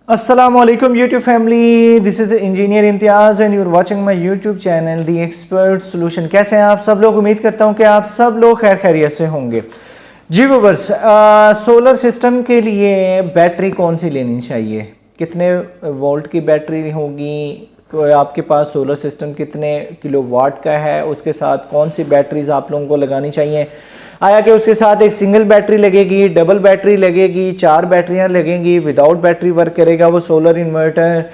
अस्सलाम वालेकुम YouTube family, this is engineer Imtiaz and you are watching my YouTube channel the expert solution. कैसे हैं आप सब लोग? उम्मीद करता हूं कि आप सब लोग खैर खैरियत से होंगे। जी व्यूअर्स, सोलर सिस्टम के लिए बैटरी कौन सी लेनी चाहिए, कितने वोल्ट की बैटरी होगी, आपके पास सोलर सिस्टम कितने किलोवाट का है, उसके साथ कौन सी बैटरीज आप लोगों को लगानी चाहिए, आया कि उसके साथ एक सिंगल बैटरी लगेगी, डबल बैटरी लगेगी, 4 बैटरियां लगेंगी, विदाउट बैटरी वर्क करेगा वो सोलर इन्वर्टर,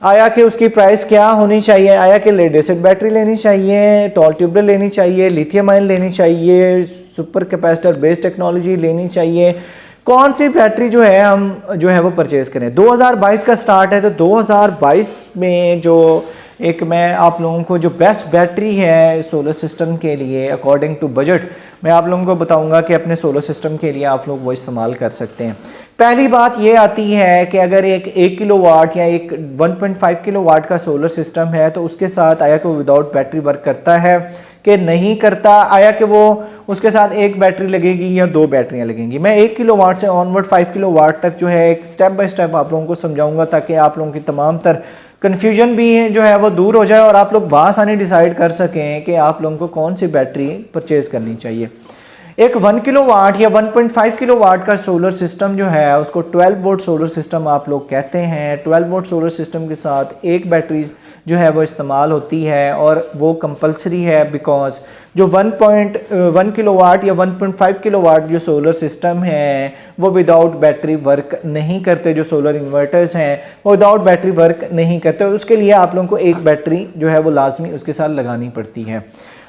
आया कि उसकी प्राइस क्या होनी चाहिए, आया कि लेड एसिड बैटरी लेनी चाहिए, टॉल ट्यूबल लेनी चाहिए, लिथियम आयन लेनी चाहिए, सुपर कैपेसिटर बेस्ड टेक्नोलॉजी लेनी चाहिए, कौन सी बैटरी हम वो परचेज करें। 2022 का स्टार्ट है, तो 2022 में जो एक मैं आप लोगों को जो बेस्ट बैटरी है सोलर सिस्टम के लिए अकॉर्डिंग टू बजट मैं आप लोगों को बताऊंगा कि अपने सोलर सिस्टम के लिए आप लोग वो इस्तेमाल कर सकते हैं। पहली बात ये आती है कि अगर एक 1 किलोवाट या एक 1.5 किलोवाट का सोलर सिस्टम है तो उसके साथ आया कि वो विदाउट बैटरी वर्क करता है कि नहीं करता, आया कि वो उसके साथ एक बैटरी लगेगी या 2 बैटरियां लगेंगी। मैं 1 किलोवाट से ऑनवर्ड 5 किलोवाट तक एक स्टेप बाय स्टेप आप लोगों को समझाऊंगा ताकि आप लोगों की तमाम तर कन्फ्यूजन भी वो दूर हो जाए और आप लोग बासानी डिसाइड कर सकें कि आप लोगों को कौन सी बैटरी परचेज करनी चाहिए। एक 1 किलोवाट या 1.5 किलोवाट का सोलर सिस्टम उसको 12 वोल्ट सोलर सिस्टम आप लोग कहते हैं। 12 वोल्ट सोलर सिस्टम के साथ एक बैटरी वो इस्तेमाल होती है और वो कंपलसरी है, बिकॉज जो 1.1 किलोवाट या 1.5 किलोवाट जो सोलर सिस्टम है वो विदाउट बैटरी वर्क नहीं करते। जो सोलर इन्वर्टर्स हैं वो विदाउट बैटरी वर्क नहीं करते, उसके लिए आप लोगों को एक बैटरी वो लाजमी उसके साथ लगानी पड़ती है।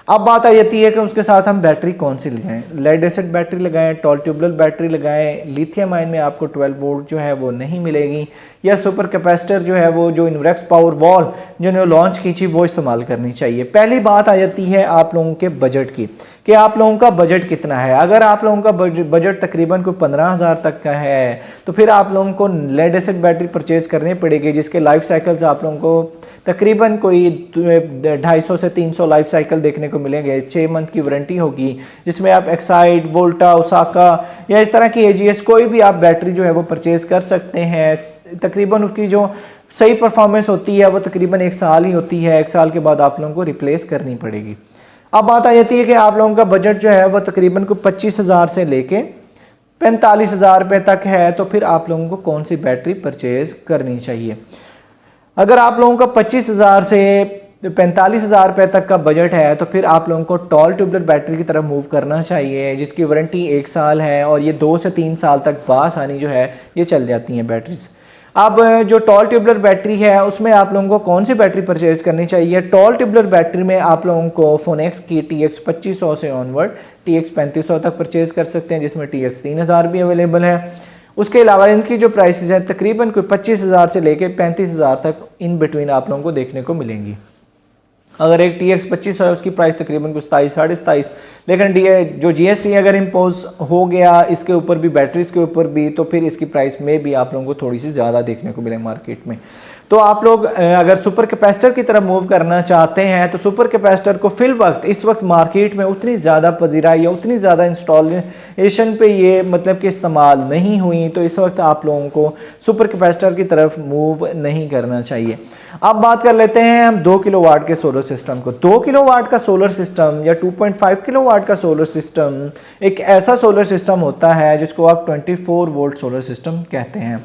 अब बात आ जाती है कि उसके साथ हम बैटरी कौन सी लगाएं, लेड एसिड बैटरी लगाएं, टॉल ट्यूबल बैटरी लगाएं, लिथियम आयन में आपको 12 वोल्ट वो नहीं मिलेगी, या सुपर कैपेसिटर वो जो इन्वेक्स पावर वॉल जो लॉन्च की थी वो इस्तेमाल करनी चाहिए। पहली बात आ जाती है आप लोगों के बजट की कि आप लोगों का बजट कितना है। अगर आप लोगों का बजट तकरीबन कोई 15,000 तक का है तो फिर आप लोगों को लेड एसिड बैटरी परचेज करनी पड़ेगी, जिसके लाइफ साइकिल्स आप लोगों को तकरीबन कोई 250 से 300 लाइफ साइकिल देखने को मिलेंगे। 6 मंथ की वारंटी होगी जिसमें आप एक्साइड, वोल्टा, ओसाका या इस तरह की एजीएस कोई भी आप बैटरी वो परचेज कर सकते हैं। तकरीबन उसकी जो सही परफॉर्मेंस होती है वो तकरीबन 1 साल ही होती है, 1 साल के बाद आप लोगों को रिप्लेस करनी पड़ेगी। अब बात आ जाती है कि आप लोगों का बजट वो तकरीबन को 25,000 से लेके 45,000 रुपये तक है, तो फिर आप लोगों को कौन सी बैटरी परचेज करनी चाहिए। अगर आप लोगों का 25,000 से 45,000 रुपये तक का बजट है तो फिर आप लोगों को टॉल ट्यूबलर बैटरी की तरफ मूव करना चाहिए, जिसकी वारंटी 1 साल है और ये 2 से 3 साल तक बासानी ये चल जाती हैं बैटरीज। अब जो टॉल ट्यूबलर बैटरी है उसमें आप लोगों को कौन सी बैटरी परचेज करनी चाहिए। टॉल ट्यूबलर बैटरी में आप लोगों को फोनेक्स की TX 2500 से ऑनवर्ड TX 3500 तक परचेज कर सकते हैं, जिसमें TX 3000 भी अवेलेबल है। उसके अलावा इनकी जो प्राइसेस हैं तकरीबन कोई 25,000 से लेके 35,000 तक इन बिटवीन आप लोगों को देखने को मिलेंगी। अगर एक TX 2500 है उसकी प्राइस तकरीबन कुछ 27, 27.5, लेकिन जो GST अगर इम्पोज हो गया इसके ऊपर भी, बैटरीज के ऊपर भी, तो फिर इसकी प्राइस में भी आप लोगों को थोड़ी सी ज़्यादा देखने को मिले मार्केट में। तो आप लोग अगर सुपर कैपेसिटर की तरफ मूव करना चाहते हैं तो सुपर कैपेसिटर को इस वक्त मार्केट में उतनी ज़्यादा पजीराई या उतनी ज़्यादा इंस्टॉलेशन पे ये मतलब कि इस्तेमाल नहीं हुई, तो इस वक्त आप लोगों को सुपर कैपेसिटर की तरफ मूव नहीं करना चाहिए। अब बात कर लेते हैं हम 2 किलोवाट के सोलर सिस्टम को। 2 किलोवाट का सोलर सिस्टम या 2.5 किलोवाट का सोलर सिस्टम एक ऐसा सोलर सिस्टम होता है जिसको आप 24 वोल्ट सोलर सिस्टम कहते हैं।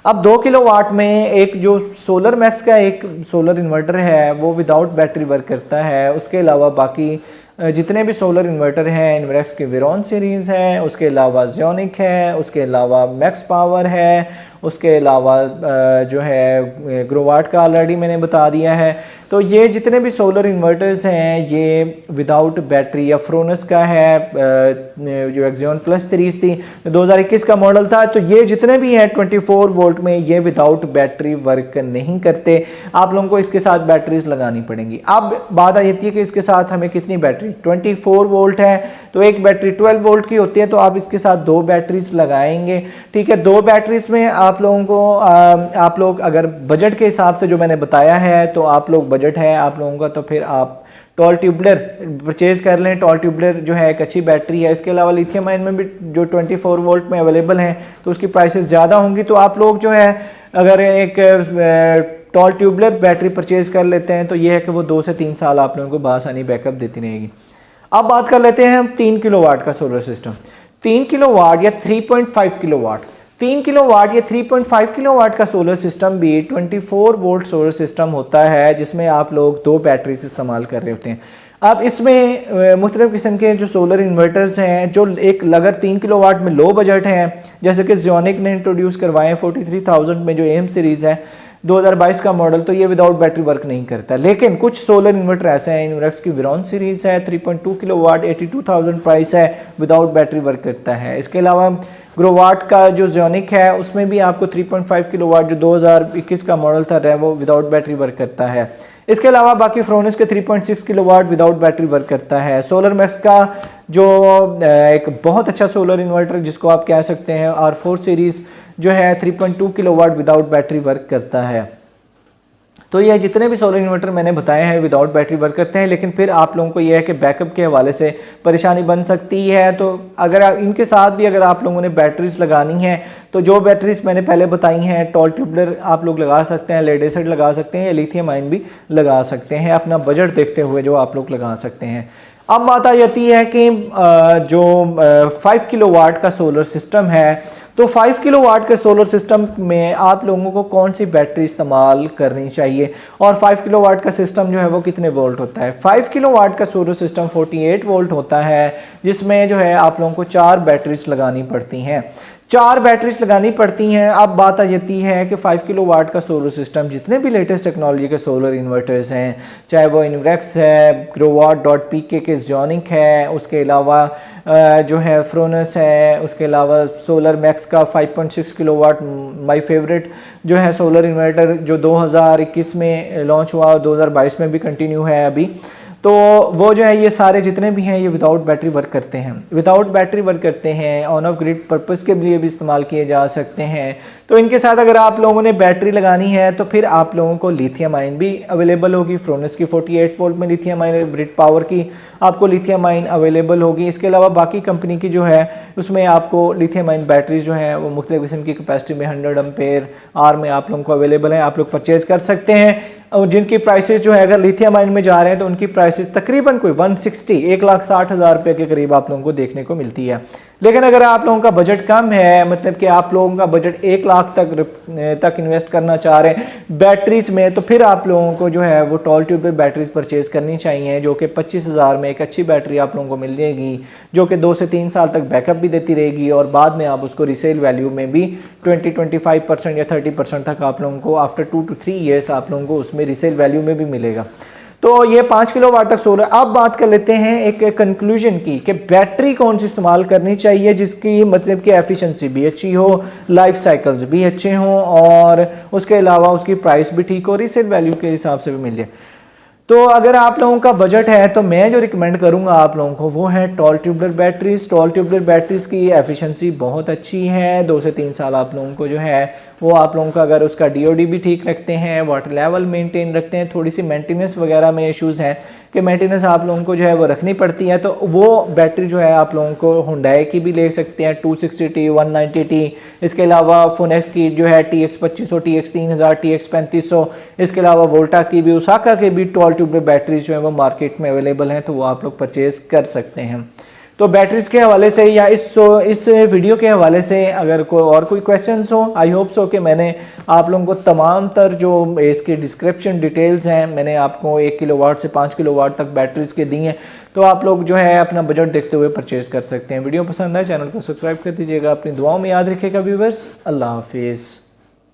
अब 2 किलोवाट में एक जो सोलर मैक्स का एक सोलर इन्वर्टर है वो विदाउट बैटरी वर्क करता है। उसके अलावा बाकी जितने भी सोलर इन्वर्टर हैं, इन्वेक्स के वेरॉन सीरीज़ है, उसके अलावा ज़ियोनिक है, उसके अलावा मैक्स पावर है, उसके अलावा ग्रोवाट का ऑलरेडी मैंने बता दिया है। तो ये जितने भी सोलर इन्वर्टर्स हैं ये विदाउट बैटरी, या फ्रोनस का है जो एक्सियन प्लस 30 थी 2021 का मॉडल था, तो ये जितने भी हैं 24 वोल्ट में ये विदाउट बैटरी वर्क नहीं करते। आप लोगों को इसके साथ बैटरीज लगानी पड़ेंगी। अब बात आ जाती है कि इसके साथ हमें कितनी बैटरी, 24 वोल्ट है तो एक बैटरी 12 वोल्ट की होती है, तो आप इसके साथ 2 बैटरीज लगाएंगे। ठीक है, 2 बैटरीज में आप लोगों को आप लोग अगर बजट के हिसाब से जो मैंने बताया है तो आप लोग बजट है आप लोगों का, तो फिर आप टॉल ट्यूबलर परचेज़ कर लें। टॉल ट्यूबलर जो है एक अच्छी बैटरी है। इसके अलावा लिथियम आयन में भी जो 24 वोल्ट में अवेलेबल हैं तो उसकी प्राइसेस ज़्यादा होंगी। तो आप लोग जो है अगर एक टॉल ट्यूबलर बैटरी परचेज़ कर लेते हैं तो ये है कि वो 2 से 3 साल आप लोगों को बासानी बैकअप देती रहेगी। अब बात कर लेते हैं हम 3 किलोवाट का सोलर सिस्टम। 3 किलोवाट या 3.5 किलोवाट, 3 किलोवाट या 3.5 किलोवाट का सोलर सिस्टम भी 24 वोल्ट सोलर सिस्टम होता है जिसमें आप लोग 2 बैटरीज इस्तेमाल कर रहे होते हैं। अब इसमें मुख्तलिफ किस्म के जो सोलर इन्वर्टर्स हैं जो एक अगर 3 किलोवाट में लो बजट हैं, जैसे कि ज़ियोनिक ने इंट्रोड्यूस करवाए 43,000 में जो एम सीरीज़ है 2022 का मॉडल, तो ये विदाउट बैटरी वर्क नहीं करता। लेकिन कुछ सोलर इन्वर्टर ऐसे हैं, इनवर्क्स की विरॉन सीरीज़ है 3.2 किलोवाट 82,000 प्राइस है, विदाउट बैटरी वर्क करता है। इसके अलावा ग्रोवाट का जो ज़ियोनिक है उसमें भी आपको 3.5 किलोवाट जो 2021 का मॉडल था वो विदाउट बैटरी वर्क करता है। इसके अलावा बाकी फ्रोनिस के 3.6 किलोवाट विदाउट बैटरी वर्क करता है। सोलर मैक्स का जो एक बहुत अच्छा सोलर इन्वर्टर जिसको आप कह सकते हैं R4 सीरीज़ जो है 3.2 किलोवाट विदाउट बैटरी वर्क करता है। तो ये जितने भी सोलर इन्वर्टर मैंने बताए हैं विदाउट बैटरी वर्क करते हैं, लेकिन फिर आप लोगों को यह है कि बैकअप के हवाले से परेशानी बन सकती है। तो अगर इनके साथ भी अगर आप लोगों ने बैटरीज लगानी है तो जो बैटरीज मैंने पहले बताई हैं, टॉल ट्यूबलर आप लोग लगा सकते हैं, लेड एसिड लगा सकते हैं या लिथियम आयन भी लगा सकते हैं, अपना बजट देखते हुए जो आप लोग लगा सकते हैं। अब बात आ जाती है कि जो 5 किलोवाट का सोलर सिस्टम है, तो 5 किलोवाट के सोलर सिस्टम में आप लोगों को कौन सी बैटरी इस्तेमाल करनी चाहिए और 5 किलोवाट का सिस्टम जो है वो कितने वोल्ट होता है। 5 किलोवाट का सोलर सिस्टम 48 वोल्ट होता है जिसमें जो है आप लोगों को 4 बैटरीज लगानी पड़ती हैं, 4 बैटरीज लगानी पड़ती हैं। अब बात आ जाती है कि 5 किलोवाट का सोलर सिस्टम जितने भी लेटेस्ट टेक्नोलॉजी के सोलर इन्वर्टर्स हैं, चाहे वो इनवर्क्स है, ग्रोवाट.pk के ज़ियोनिक है, उसके अलावा जो है फ्रोनस है, उसके अलावा सोलर मैक्स का 5.6 किलोवाट माय फेवरेट जो है सोलर इन्वर्टर जो 2021 में लॉन्च हुआ और 2022 में भी कंटिन्यू है अभी, तो वो जो है ये सारे जितने भी हैं ये विदाउट बैटरी वर्क करते हैं, विदाउट बैटरी वर्क करते हैं, ऑन ऑफ ग्रिड पर्पस के लिए भी इस्तेमाल किए जा सकते हैं। तो इनके साथ अगर आप लोगों ने बैटरी लगानी है तो फिर आप लोगों को लिथियम आयन भी अवेलेबल होगी। फ्रोनस की 48 वोल्ट में लिथियम आयन, ग्रिड पावर की आपको लिथियम आयन अवेलेबल होगी। इसके अलावा बाकी कंपनी की जो है उसमें आपको लिथियम आयन बैटरी जो है वो मुख्तलिफ किस्म की कैपेसिटी में 100 एम्पेयर आर में आप लोगों को अवेलेबल है, आप लोग परचेज कर सकते हैं। और जिनकी प्राइसेस जो है अगर लिथियम आयन में जा रहे हैं तो उनकी प्राइसेस तकरीबन कोई 1,60,000 रुपये के करीब आप लोगों को देखने को मिलती है। लेकिन अगर आप लोगों का बजट कम है, मतलब कि आप लोगों का बजट 1 लाख तक इन्वेस्ट करना चाह रहे हैं बैटरीज में, तो फिर आप लोगों को जो है वो टॉल ट्यूबलर बैटरीज परचेज करनी चाहिए जो कि 25,000 में एक अच्छी बैटरी आप लोगों को मिल जाएगी जो कि 2 से 3 साल तक बैकअप भी देती रहेगी और बाद में आप उसको रिसेल वैल्यू में भी 20-25% या 30% तक आप लोगों को आफ्टर 2 to 3 ईयर्स आप लोगों को उसमें रिसेल वैल्यू में भी मिलेगा। तो ये 5 किलोवाट तक सोलर। अब बात कर लेते हैं एक कंक्लूजन की कि बैटरी कौन सी इस्तेमाल करनी चाहिए जिसकी मतलब कि एफिशिएंसी भी अच्छी हो, लाइफ साइकिल्स भी अच्छे हों और उसके अलावा उसकी प्राइस भी ठीक हो, रीसेल वैल्यू के हिसाब से भी मिल जाए। तो अगर आप लोगों का बजट है तो मैं जो रिकमेंड करूंगा आप लोगों को वो है tall tubular batteries. Tall tubular batteries की एफिशिएंसी बहुत अच्छी है, 2 से 3 साल आप लोगों को जो है वो आप लोगों का अगर उसका DOD भी ठीक रखते हैं, वाटर लेवल मेंटेन रखते हैं, थोड़ी सी मेंटेनेंस वगैरह में इश्यूज़ हैं कि मेंटेनेंस आप लोगों को जो है वो रखनी पड़ती है, तो वो बैटरी जो है आप लोगों को हुंडई की भी ले सकते हैं 260T 190T। इसके अलावा फोनेक्स की जो है TX 2500, TX 3000, TX 3500, इसके अलावा वोल्टा की भी, ओसाका के भी टॉल ट्यूबलर बैटरीज जो है वो मार्केट में अवेलेबल हैं, तो वो आप लोग परचेज कर सकते हैं। तो बैटरीज के हवाले से या इस वीडियो के हवाले से अगर कोई क्वेश्चंस हो, आई होप सो कि मैंने आप लोगों को तमाम तर जो इसकी डिस्क्रिप्शन डिटेल्स हैं मैंने आपको 1 किलोवाट से 5 किलोवाट तक बैटरीज के दी हैं, तो आप लोग जो है अपना बजट देखते हुए परचेज कर सकते हैं। वीडियो पसंद आए चैनल को सब्सक्राइब कर दीजिएगा, अपनी दुआओं में याद रखिएगा व्यूवर्स। अल्लाह हाफिज़।